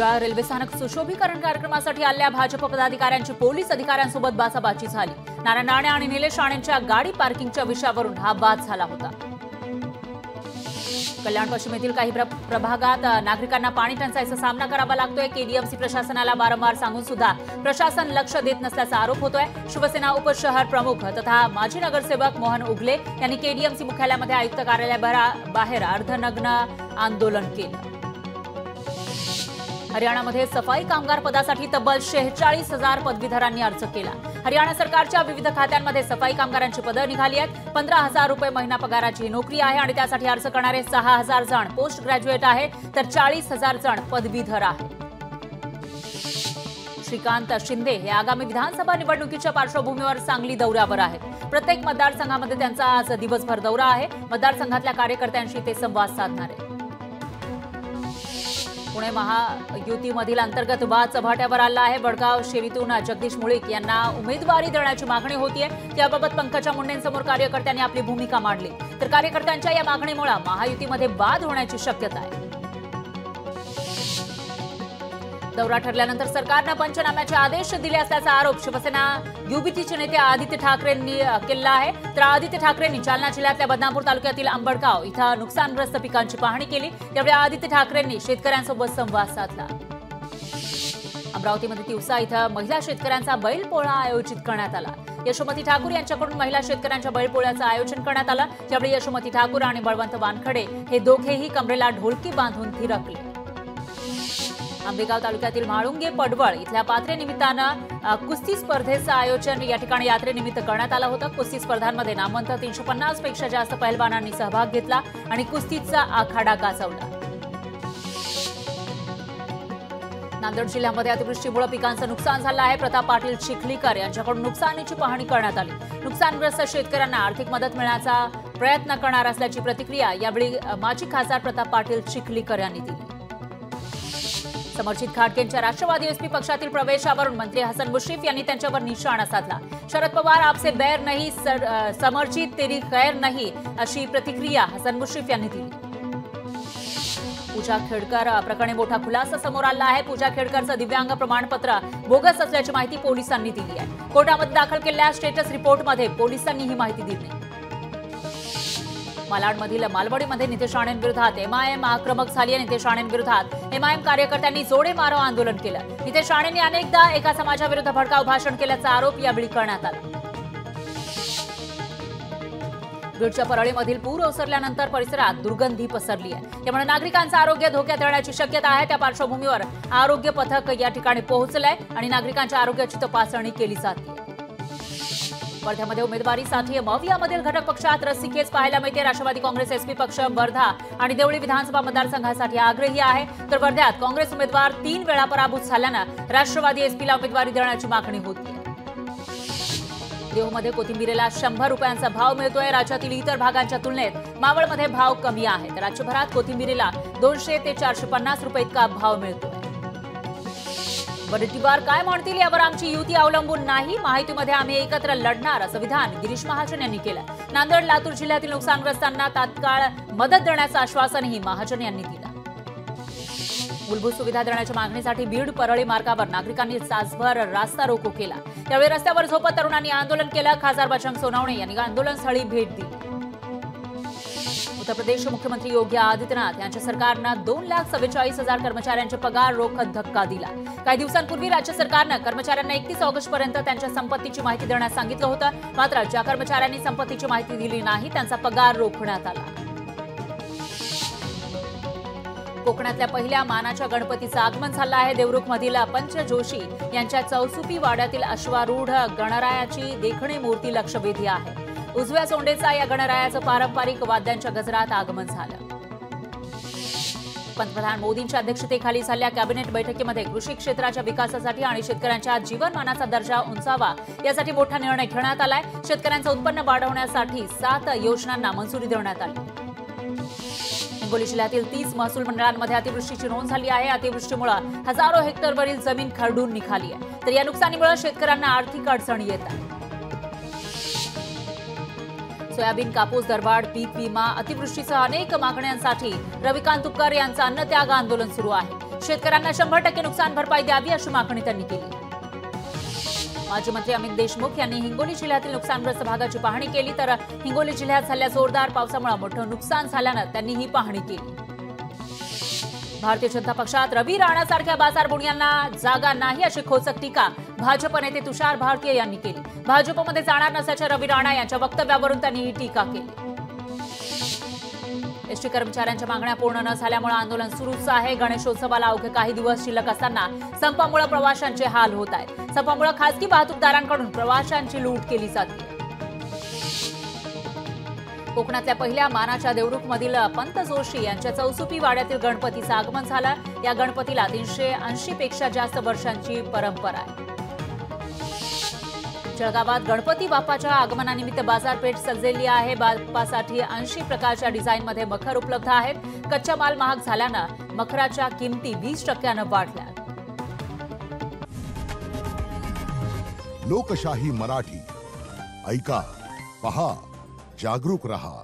Kudal railway स्थानक सुशोभीकरण कार्यक्रमासाठी आलेल्या भाजप पदाधिकाऱ्यांची पोलीस अधिकाऱ्यांसोबत बाचाबाची झाली। नारायण राणे आणि निलेश राणेंच्या गाडी पार्किंगच्या विषयावरून हा वाद झाला होता। कल्याण पश्चिमेतील काही प्रभागात नागरिकांना पाणी टंचाईचा सामना करावा लागतोय। केडीएमसी प्रशासनाला वारंवार सांगून सुद्धा प्रशासन लक्ष देत नसल्याचा आरोप होतोय। शिवसेना उपशहर प्रमुख तथा माजी नगरसेवक मोहन उगले यांनी केडीएमसी मुख्यालयामध्ये आयुक्त कार्यालयाबाहेर अर्धनग्न आंदोलन केलं। हरियाणामध्ये सफाई कामगार पदासाठी तब्बल 46,000 पदवीधरांनी अर्ज केला। हरियाणा सरकारच्या विविध खात्यांमध्ये सफाई कामगारांची पदं निघाली आहेत। 15,000 रुपये महिना पगाराची नोकरी आहे आणि त्यासाठी अर्ज करणारे 6,000 जण पोस्ट ग्रॅज्युएट आहेत, तर 40,000 जण पदवीधर आहेत। श्रीकांत शिंदे हे आगामी विधानसभा निवडणुकीच्या पार्श्वभूमीवर सांगली दौऱ्यावर आहेत। प्रत्येक मतदारसंघामध्ये त्यांचा आज दिवसभर दौरा आहे। मतदारसंघातल्या कार्यकर्त्यांशी ते संवाद साधणार आहेत। पुणे महायुतीमधील अंतर्गत वाद चव्हाट्यावर आला आहे। वडगाव शेरीतून जगदीश मुळीक यांना उमेदवारी देण्याची मागणी होतीये। त्याबाबत पंकजा मुंडेंसमोर कार्यकर्त्यांनी आपली भूमिका मांडली, तर कार्यकर्त्यांच्या या मागणीमुळे महायुतीमध्ये वाद होण्याची शक्यता आहे। दौरा ठरल्यानंतर सरकारने पंचनाम्याचे आदेश दिले असल्याचा आरोप शिवसेना युबीटीचे नेते आदित्य ठाकरेंनी केला आहे। तर आदित्य ठाकरेंनी जालना जिल्ह्यातल्या बदनापूर तालुक्यातील अंबडगाव इथं नुकसानग्रस्त पिकांची पाहणी केली। त्यावेळी आदित्य ठाकरेंनी शेतकऱ्यांसोबत संवाद साधला। अमरावतीमध्ये तिवसा इथं महिला शेतकऱ्यांचा बैलपोळा आयोजित करण्यात आला। यशोमती ठाकूर यांच्याकडून महिला शेतकऱ्यांच्या बैलपोळ्याचं आयोजन करण्यात आलं। त्यावेळी यशोमती ठाकूर आणि बळवंत वानखडे हे दोघेही कमरेला ढोलकी बांधून थिरकले। आंबेगाव तालुक्यातील म्हाळुंगे पडवळ इथल्या पात्रेनिमित्तानं कुस्ती स्पर्धेचं आयोजन या ठिकाणी यात्रेनिमित्त करण्यात आलं होतं। कुस्ती स्पर्धांमध्ये नामवंत 350 पेक्षा जास्त पहिलवानांनी सहभाग घेतला आणि कुस्तीचा आखाडा गाजवला। नांदेड जिल्ह्यामध्ये अतिवृष्टीमुळे पिकांचं नुकसान झालं आहे। प्रताप पाटील चिखलीकर यांच्याकडून नुकसानीची पाहणी करण्यात आली। नुकसानग्रस्त शेतकऱ्यांना आर्थिक मदत मिळण्याचा प्रयत्न करणार असल्याची प्रतिक्रिया यावेळी माजी खासदार प्रताप पाटील चिखलीकर यांनी दिली। समर्जित खाडकेंच्या राष्ट्रवादी एसपी पक्षातील प्रवेशावरून मंत्री हसन मुश्रीफ यांनी त्यांच्यावर निशाणा साधला। शरद पवार आपसे बैर नहीं, समर्जित तेरी खैर नहीं, अशी प्रतिक्रिया हसन मुश्रीफ यांनी दिली। पूजा खेडकर प्रकरणी मोठा खुलासा समोर आला आहे। पूजा खेडकरचं दिव्यांग प्रमाणपत्र बोगस असल्याची माहिती पोलिसांनी दिली आहे। कोर्टामध्ये दाखल केलेल्या स्टेटस रिपोर्टमध्ये पोलिसांनी ही माहिती दिली। मालाडमधील मालवडीमध्ये नितेश राणेंविरोधात एमआयएम आक्रमक झाली आहे। नितेश राणेंविरोधात एमआयएम कार्यकर्त्यांनी जोडे मारो आंदोलन केलं। नितेश राणेंनी अनेकदा एका समाजाविरुद्ध भडकाऊ भाषण केल्याचा आरोप यावेळी करण्यात आला। बीडच्या परळीमधील पूर ओसरल्यानंतर परिसरात दुर्गंधी पसरली आहे। त्यामुळे नागरिकांचं आरोग्य धोक्यात येण्याची शक्यता आहे। त्या पार्श्वभूमीवर आरोग्य पथक या ठिकाणी पोहोचलंय आणि नागरिकांच्या आरोग्याची तपासणी केली जाते। वर्ध्यामध्ये उमेदवारीसाठी मवियामधील घटक पक्षात रस्सीखेच पाहायला मिळते। राष्ट्रवादी काँग्रेस एसपी पक्ष वर्धा आणि देवळी विधानसभा मतदारसंघासाठी आग्रही आहे। तर वर्ध्यात काँग्रेस उमेदवार 3 वेळा पराभूत झाल्यानं राष्ट्रवादी एसपीला उमेदवारी देण्याची मागणी होती। देहूमध्ये कोथिंबीरीला 100 रुपयांचा भाव मिळतोय। राज्यातील इतर भागांच्या तुलनेत मावळमध्ये भाव कमी आहे। तर राज्यभरात कोथिंबीरीला 200 ते 450 रुपये इतका भाव मिळतोय। वडेट्टीवार काय म्हणतील यावर आमची युती अवलंबून नाही, महायुतीमध्ये आम्ही एकत्र लढणार, असं विधान गिरीश महाजन यांनी केलं। नांदेड लातूर जिल्ह्यातील नुकसानग्रस्तांना तात्काळ मदत देण्याचं आश्वासनही महाजन यांनी दिलं। मूलभूत सुविधा देण्याच्या मागणीसाठी बीड परळी मार्गावर नागरिकांनी तासभर रास्ता रोको केला। त्यावेळी रस्त्यावर झोपत तरुणांनी आंदोलन केलं। खासदार बजरंग सोनवणे यांनी आंदोलनस्थळी भेट दिली। उत्तर प्रदेश मुख्यमंत्री योगी आदित्यनाथ यांच्या सरकारनं 2,47,000 कर्मचाऱ्यांचे पगार रोखत धक्का दिला। काही दिवसांपूर्वी राज्य सरकारनं कर्मचाऱ्यांना 31 ऑगस्टपर्यंत त्यांच्या संपत्तीची माहिती देण्यास सांगितलं होतं। मात्र ज्या कर्मचाऱ्यांनी संपत्तीची माहिती दिली नाही त्यांचा पगार रोखण्यात आला। कोकणातल्या पहिल्या मानाच्या गणपतीचं आगमन झालं आहे। देवरुखमधील पंच जोशी यांच्या चौसुपी वाड्यातील अश्वारूढ गणरायाची देखणी मूर्ती लक्षवेधी आहे। उजव्या सोंडेचा या गणरायाचं पारंपरिक वाद्यांच्या गजरात आगमन झालं। पंतप्रधान मोदींच्या अध्यक्षतेखाली झालेल्या कॅबिनेट बैठकीमध्ये कृषी क्षेत्राच्या विकासासाठी आणि शेतकऱ्यांच्या जीवनमानाचा दर्जा उंचावा यासाठी मोठा निर्णय घेण्यात आलाय। शेतकऱ्यांचं उत्पन्न वाढवण्यासाठी 7 योजनांना मंजुरी देण्यात आली। हिंगोली जिल्ह्यातील 30 महसूल मंडळांमध्ये अतिवृष्टीची नोंद झाली आहे। अतिवृष्टीमुळे हजारो हेक्टरवरील जमीन खरडून निघाली आहे। तर या नुकसानीमुळे शेतकऱ्यांना आर्थिक अडचणी येत आहेत। सोयाबीन, कापूस दरवाढ, पीक विमा, अतिवृष्टीसह अनेक मागण्यांसाठी रविकांत तुपकर यांचं अन्नत्याग आंदोलन सुरू आहे। शेतकऱ्यांना 100% नुकसान भरपाई द्यावी अशी मागणी त्यांनी केली। माजी मंत्री अमित देशमुख यांनी हिंगोली जिल्ह्यातील नुकसानग्रस्त भागाची पाहणी केली, तर हिंगोली जिल्ह्यात झालेल्या जोरदार पावसामुळे मोठं नुकसान झाल्यानं त्यांनी ही पाहणी केली। भारतीय जनता पक्षात रवी राणासारख्या बाजारबुणियांना जागा नाही अशी खोचक टीका भाजप नेते तुषार भारतीय यांनी केली। भाजपमध्ये जाणार नसल्याच्या रवी राणा यांच्या वक्तव्यावरून त्यांनी ही टीका केली। एसटी कर्मचाऱ्यांच्या मागण्या पूर्ण न झाल्यामुळे आंदोलन सुरूच आहे। गणेशोत्सवाला अवघे काही दिवस शिल्लक असताना संपामुळे प्रवाशांचे हाल होत आहेत। संपामुळे खासगी वाहतूकदारांकडून प्रवाशांची लूट केली जाते। कोकणातल्या पहिल्या मानाच्या देवरुखमधील पंत जोशी यांच्या चौसुपी वाड्यातील गणपतीचं आगमन झालं। या गणपतीला 380 पेक्षा जास्त वर्षांची परंपरा आहे। जळगावात गणपती बाप्पाच्या आगमनानिमित्त बाजारपेठ सजलेली आहे। बाप्पासाठी 80 प्रकारच्या डिझाईनमध्ये मखर उपलब्ध आहेत। कच्चा माल महाग झाल्यानं मखराच्या किमती 20% वाढल्या। लोकशाही मराठी ऐका, पहा, जागरूक रहा।